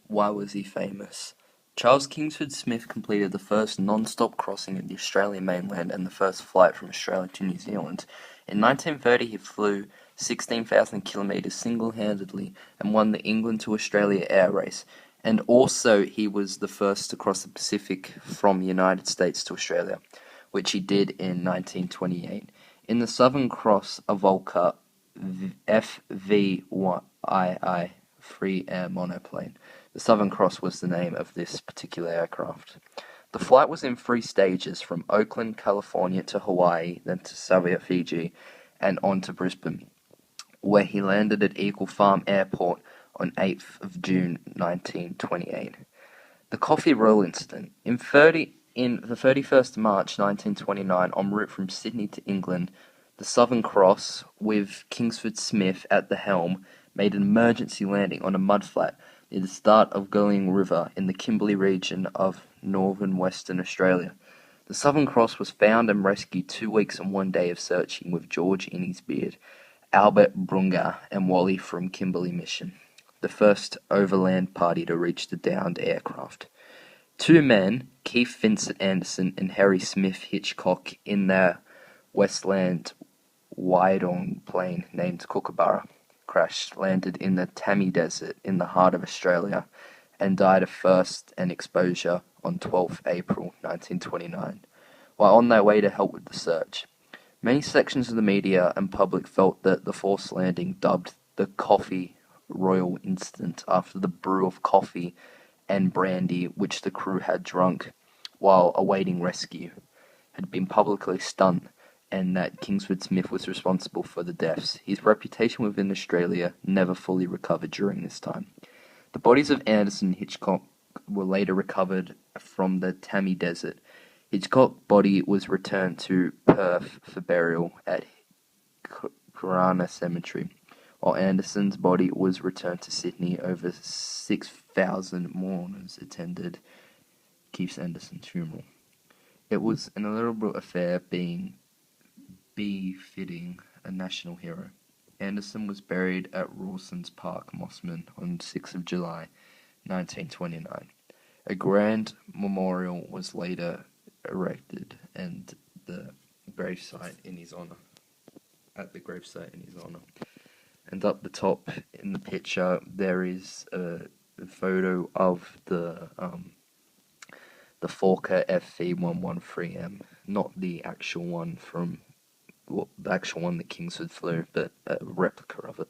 Why was he famous? Charles Kingsford Smith completed the first non-stop crossing of the Australian mainland and the first flight from Australia to New Zealand. In 1930 he flew 16,000 kilometres single-handedly and won the England to Australia air race, and also he was the first to cross the Pacific from the United States to Australia, which he did in 1928. In the Southern Cross, a Volker FV-II free air monoplane. The Southern Cross was the name of this particular aircraft. The flight was in 3 stages, from Oakland, California to Hawaii, then to Savia, Fiji, and on to Brisbane, where he landed at Eagle Farm Airport on 8th of June 1928. The Coffee Roll Incident. In the 31st of March 1929, en route from Sydney to England, the Southern Cross, with Kingsford Smith at the helm, made an emergency landing on a mudflat near the start of Gulling River in the Kimberley region of northern Western Australia. The Southern Cross was found and rescued 2 weeks and 1 day of searching with George Innisbeard, Albert Brunga, and Wally from Kimberley Mission, the first overland party to reach the downed aircraft. 2 men, Keith Vincent Anderson and Harry Smith Hitchcock, in their Westland Wyong plane named Kookaburra, crashed, landed in the Tammy Desert in the heart of Australia, and died of thirst and exposure on 12th April 1929, while on their way to help with the search. Many sections of the media and public felt that the forced landing, dubbed the Coffee Royal Incident after the brew of coffee and brandy which the crew had drunk while awaiting rescue, had been publicly stunt, and that Kingsford Smith was responsible for the deaths. His reputation within Australia never fully recovered during this time. The bodies of Anderson and Hitchcock were later recovered from the Tammy Desert. Hitchcock's body was returned to Perth for burial at Corona Cemetery, while Anderson's body was returned to Sydney. Over 6,000 mourners attended Keith Anderson's funeral. It was an elaborate affair, being befitting a national hero. Anderson was buried at Rawson's Park, Mossman, on 6th of July, 1929. A grand memorial was later erected and the gravesite in his honor. And up the top in the picture there is a photo of the Fokker FV-113M, not the actual one that Kingsford flew, but a replica of it.